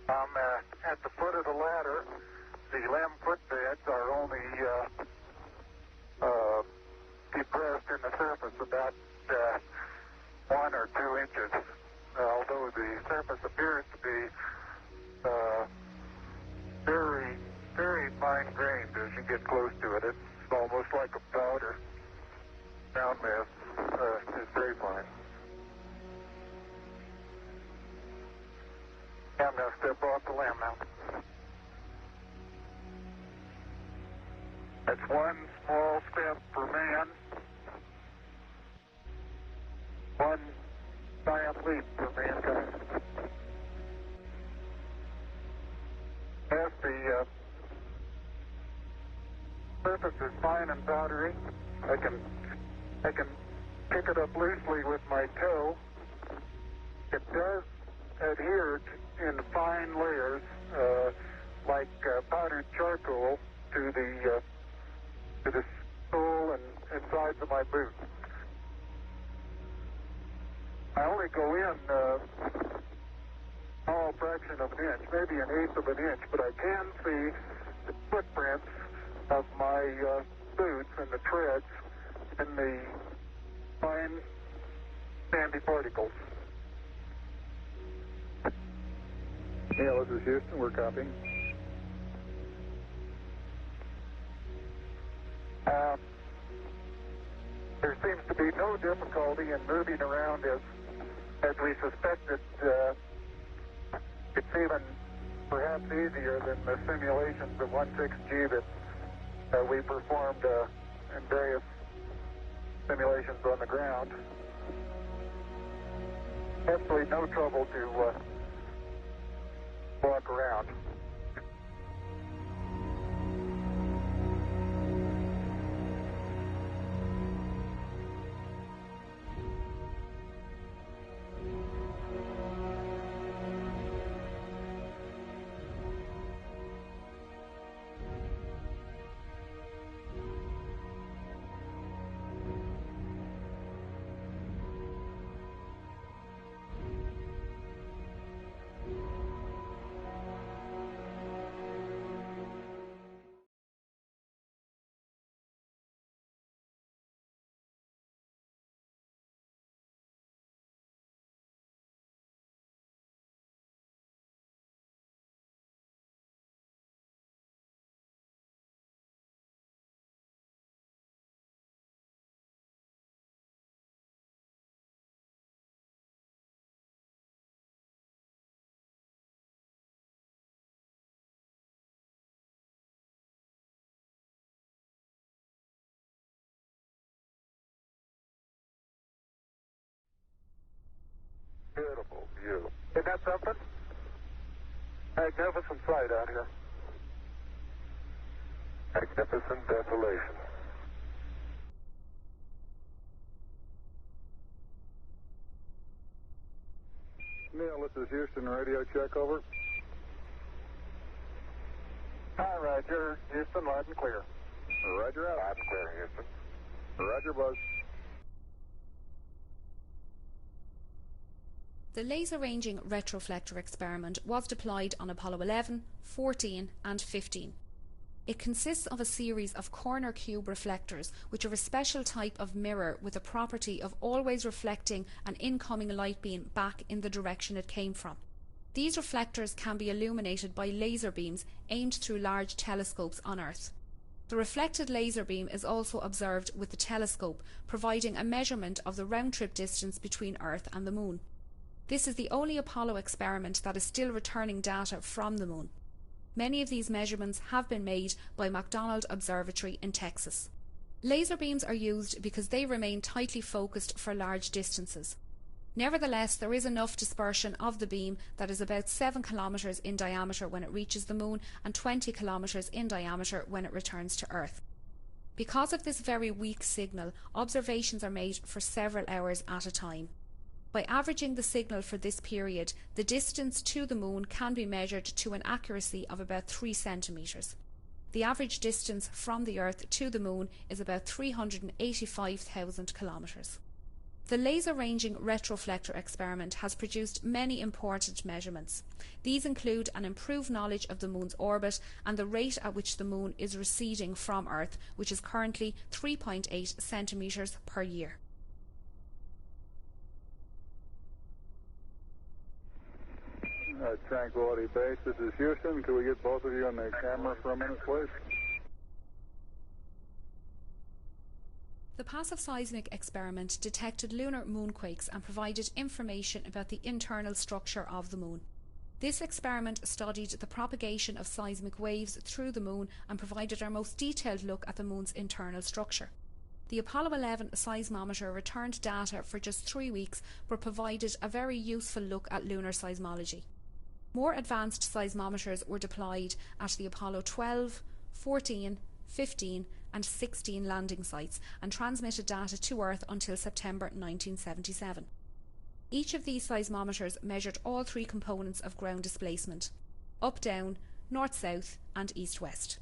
At the foot of the ladder. The limb footbeds are only depressed in the surface about 1 or 2 inches, although the surface appears to be very, very fine-grained as you get close to it. It's almost like a powder. Ground mass is very fine. I'm going to step off the limb now. That's one small step for man, one giant leap for mankind. As the surface is fine and powdery, I can pick it up loosely with my toe. It does adhere in fine layers, like powdered charcoal, to the sole and sides of my boot. I only go in a small fraction of an inch, maybe an eighth of an inch, but I can see the footprints of my boots and the treads in the fine sandy particles. Yeah, this is Houston. We're copying. There seems to be no difficulty in moving around as we suspected. It's even perhaps easier than the simulations of 16G that we performed in various simulations on the ground. Absolutely no trouble to walk around. Beautiful view. Isn't that something? Magnificent sight out here. Magnificent desolation. Neil, this is Houston. Radio check, over. Hi, Roger. Houston, loud and clear. Roger out. Loud and clear, Houston. Roger, Buzz. The laser ranging retroflector experiment was deployed on Apollo 11, 14 and 15. It consists of a series of corner cube reflectors which are a special type of mirror with the property of always reflecting an incoming light beam back in the direction it came from. These reflectors can be illuminated by laser beams aimed through large telescopes on Earth. The reflected laser beam is also observed with the telescope, providing a measurement of the round-trip distance between Earth and the Moon. This is the only Apollo experiment that is still returning data from the Moon. Many of these measurements have been made by McDonald Observatory in Texas. Laser beams are used because they remain tightly focused for large distances. Nevertheless, there is enough dispersion of the beam that is about 7 kilometers in diameter when it reaches the Moon and 20 kilometers in diameter when it returns to Earth. Because of this very weak signal, observations are made for several hours at a time. By averaging the signal for this period, the distance to the Moon can be measured to an accuracy of about 3 centimeters. The average distance from the Earth to the Moon is about 385,000 kilometers. The laser-ranging retroflector experiment has produced many important measurements. These include an improved knowledge of the Moon's orbit and the rate at which the Moon is receding from Earth, which is currently 3.8 centimetres per year. Tranquility Base, this is Houston. Can we get both of you on the camera for a minute, please? The passive seismic experiment detected lunar moonquakes and provided information about the internal structure of the Moon. This experiment studied the propagation of seismic waves through the Moon and provided our most detailed look at the Moon's internal structure. The Apollo 11 seismometer returned data for just 3 weeks but provided a very useful look at lunar seismology. More advanced seismometers were deployed at the Apollo 12, 14, 15 and 16 landing sites and transmitted data to Earth until September 1977. Each of these seismometers measured all 3 components of ground displacement: up-down, north-south and east-west.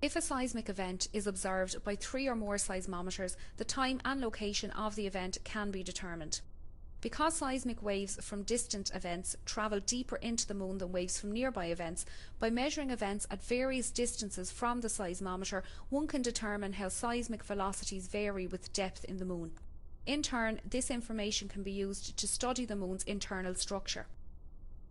If a seismic event is observed by 3 or more seismometers, the time and location of the event can be determined. Because seismic waves from distant events travel deeper into the Moon than waves from nearby events, by measuring events at various distances from the seismometer, one can determine how seismic velocities vary with depth in the Moon. In turn, this information can be used to study the Moon's internal structure.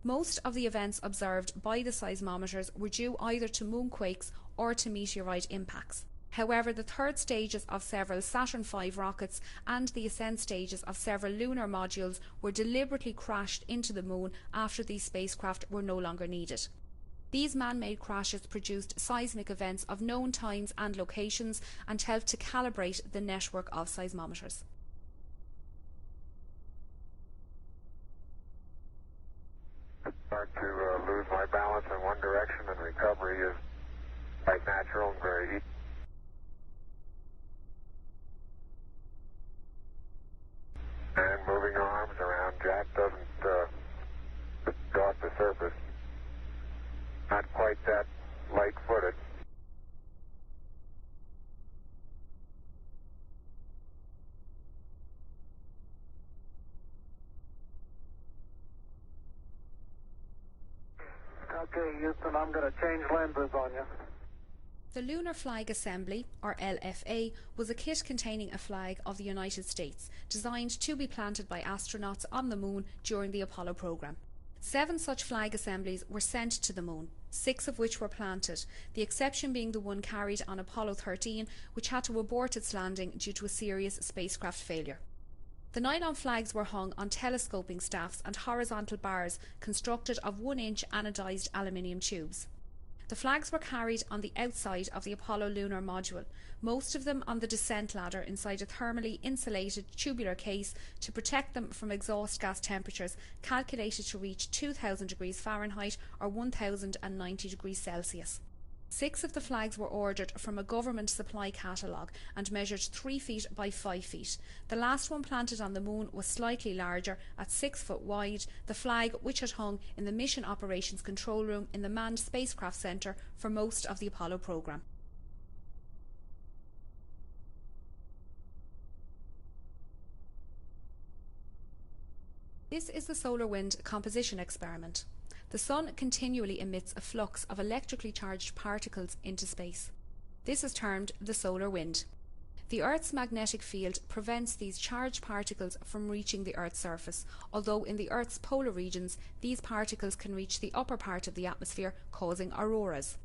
Most of the events observed by the seismometers were due either to moonquakes or to meteorite impacts. However, the third stages of several Saturn V rockets and the ascent stages of several lunar modules were deliberately crashed into the Moon after these spacecraft were no longer needed. These man-made crashes produced seismic events of known times and locations and helped to calibrate the network of seismometers. Start to lose my balance in one direction, and recovery is quite natural and very easy. And moving arms around Jack doesn't go off the surface. Not quite that light-footed. Okay, Houston, I'm going to change lenses on you. The Lunar Flag Assembly, or LFA, was a kit containing a flag of the United States, designed to be planted by astronauts on the Moon during the Apollo program. 7 such flag assemblies were sent to the Moon, 6 of which were planted, the exception being the one carried on Apollo 13, which had to abort its landing due to a serious spacecraft failure. The nylon flags were hung on telescoping staffs and horizontal bars constructed of 1-inch anodized aluminium tubes. The flags were carried on the outside of the Apollo lunar module, most of them on the descent ladder inside a thermally insulated tubular case to protect them from exhaust gas temperatures calculated to reach 2000 degrees Fahrenheit or 1090 degrees Celsius. 6 of the flags were ordered from a government supply catalogue and measured 3 feet by 5 feet. The last one planted on the Moon was slightly larger, at 6 foot wide, the flag which had hung in the Mission Operations Control Room in the Manned Spacecraft Centre for most of the Apollo programme. This is the solar wind composition experiment. The Sun continually emits a flux of electrically charged particles into space. This is termed the solar wind. The Earth's magnetic field prevents these charged particles from reaching the Earth's surface, although in the Earth's polar regions these particles can reach the upper part of the atmosphere, causing auroras.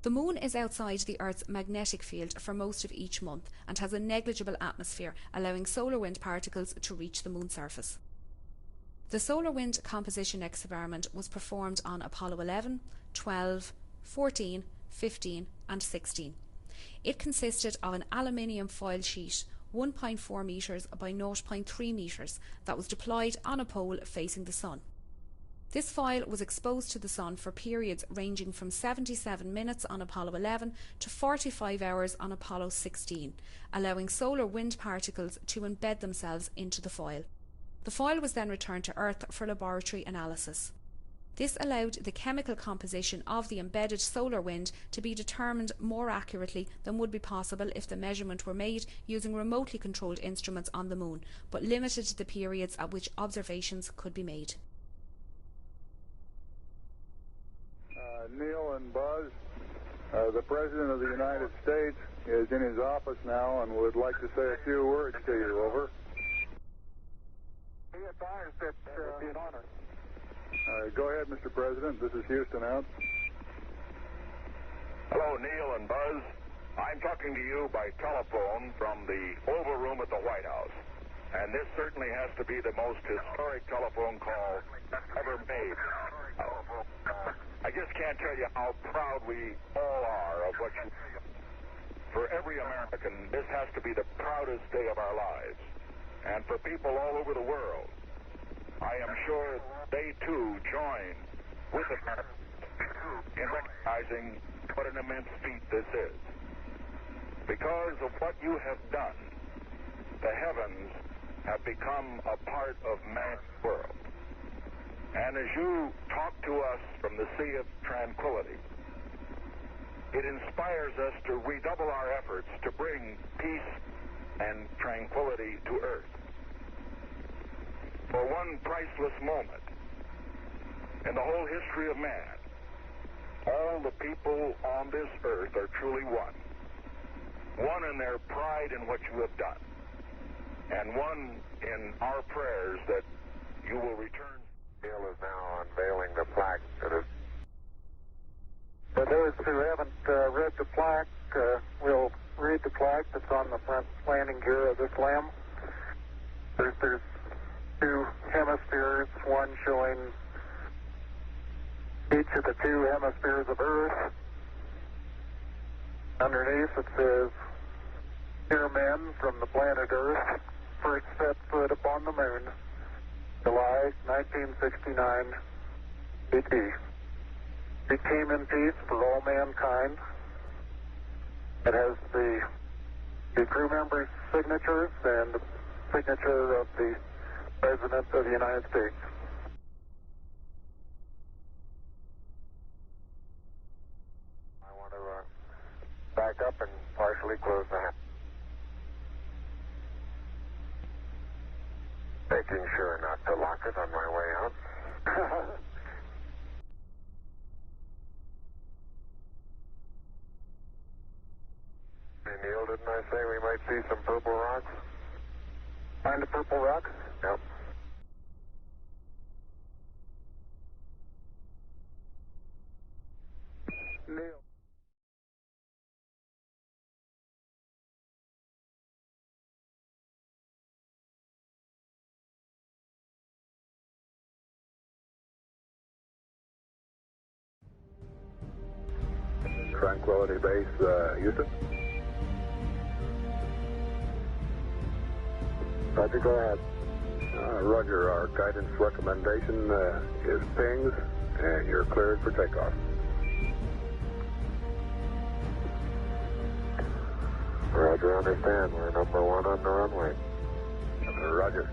The Moon is outside the Earth's magnetic field for most of each month and has a negligible atmosphere, allowing solar wind particles to reach the Moon's surface. The solar wind composition experiment was performed on Apollo 11, 12, 14, 15 and 16. It consisted of an aluminium foil sheet 1.4 metres by 0.3 metres that was deployed on a pole facing the Sun. This foil was exposed to the Sun for periods ranging from 77 minutes on Apollo 11 to 45 hours on Apollo 16, allowing solar wind particles to embed themselves into the foil. The foil was then returned to Earth for laboratory analysis. This allowed the chemical composition of the embedded solar wind to be determined more accurately than would be possible if the measurement were made using remotely controlled instruments on the moon, but limited the periods at which observations could be made. Neil and Buzz, the President of the United States is in his office now and would like to say a few words to you. Over. Be advised that it would be an honor. Go ahead, Mr. President. This is Houston out. Hello, Neil and Buzz. I'm talking to you by telephone from the Oval Room at the White House. And this certainly has to be the most historic telephone call ever made. I just can't tell you how proud we all are of what you do. For every American, this has to be the proudest day of our lives. And for people all over the world, I am sure they too join with America in recognizing what an immense feat this is. Because of what you have done, the heavens have become a part of man's world. And as you talk to us from the Sea of Tranquility, it inspires us to redouble our efforts to bring peace and tranquility to Earth. For one priceless moment in the whole history of man, all the people on this earth are truly one. One in their pride in what you have done, and one in our prayers that you will return. Neil is now unveiling the plaque that is. For those who haven't read the plaque, we'll read the plaque that's on the front landing gear of this LEM. There's two hemispheres, one showing each of the two hemispheres of Earth. Underneath it says, "Dear men from the planet Earth, first set foot upon the moon, July 1969, BT. We came in peace for all mankind." It has the crew members' signatures and the signature of the President of the United States. I want to back up and partially close the hatch. Making sure not to lock it on my way out. Hey, Neil, didn't I say we might see some purple rocks? Find the purple rocks? Yep. Neil. Tranquility Base, Houston. Roger, go ahead. Roger, our guidance recommendation is pings, and you're cleared for takeoff. Roger, understand. We're number one on the runway. Roger.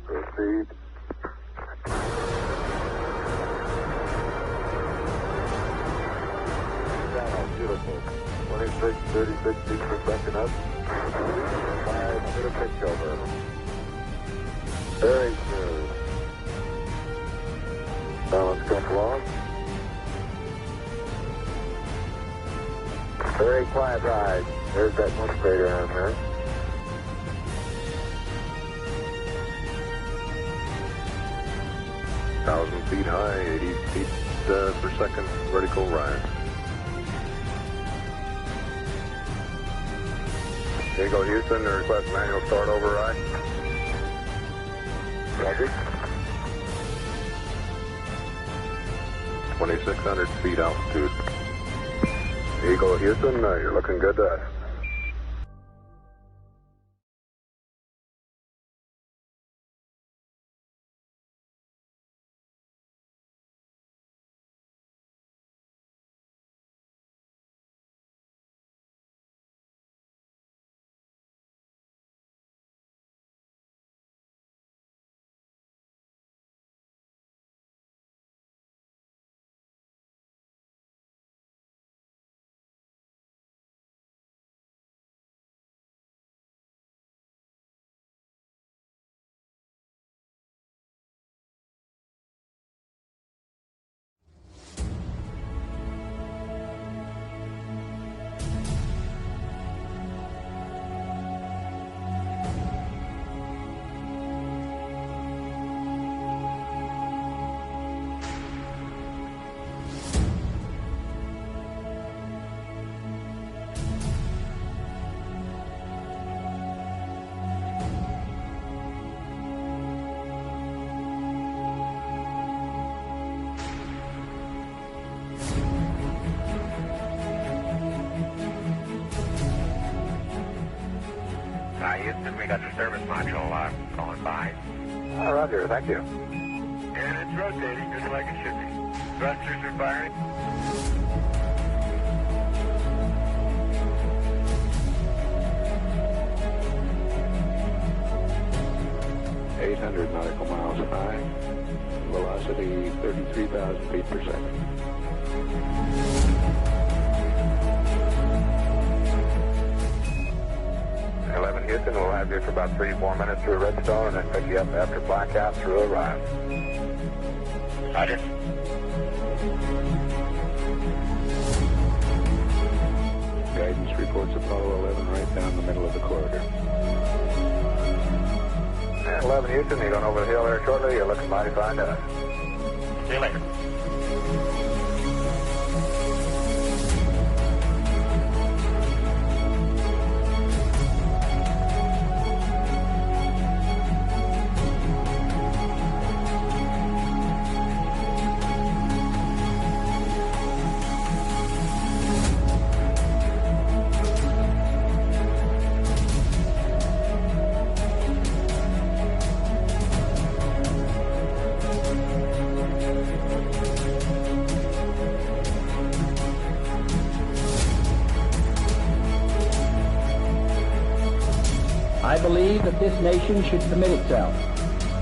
Proceed. Beautiful. 26, 36 feet per second up. 5 to the pitch over. Very smooth. Balance come along. Very quiet ride. There's that one crater on there. Feet high, 80 feet per second vertical rise. Here you go, Houston. Request manual start override. Roger. 2,600 feet altitude. Eagle Houston, you're looking good to us. Houston, we got the service module going by. Roger, thank you. And it's rotating just like it should be. Thrusters are firing. nautical miles high, velocity 33,000 feet per second. Houston, we'll have you for about 3-4 minutes through Redstone and then pick you up after blackout through Orion. Roger. Guidance reports Apollo 11 right down the middle of the corridor. And 11 Houston, you're going over the hill there shortly. You're looking mighty fine to us. See you later. I believe that this nation should commit itself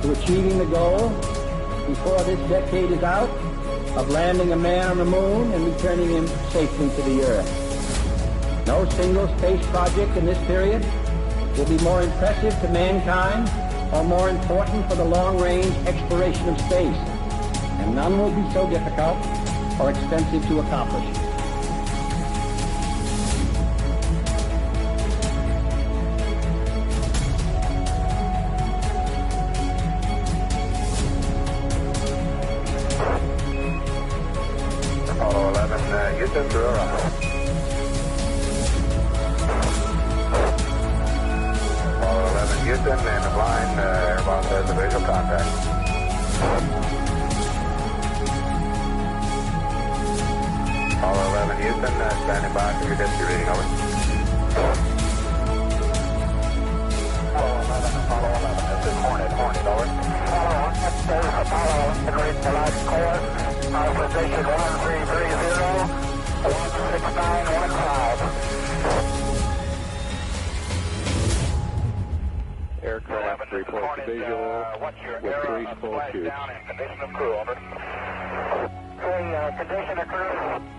to achieving the goal, before this decade is out, of landing a man on the moon and returning him safely to the earth. No single space project in this period will be more impressive to mankind or more important for the long-range exploration of space, and none will be so difficult or expensive to accomplish. Apollo 11, Houston, through Orion. Apollo 11, Houston, and the blind, airboss has a visual contact. Apollo 11, Houston, standing by for your disk reading, over. Apollo 11, this is Hornet, over. Apollo 11, read the last core. Position 1330, 16915. Aircraft reports visual with 3 full tubes. Condition of crew, over. Condition of crew,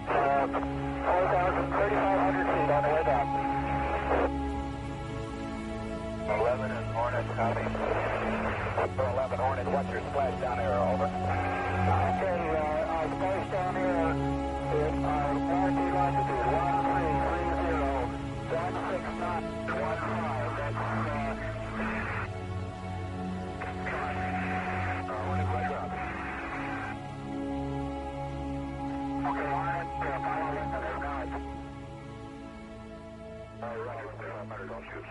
3,500 feet on the way down. 11 and Hornet, copy. 11 Hornet, what's your splashdown error, over? Okay, our splashdown error is our latitude 1330, 16915. That's okay, Hornet, Apollo 11 is not. All right, don't shoot.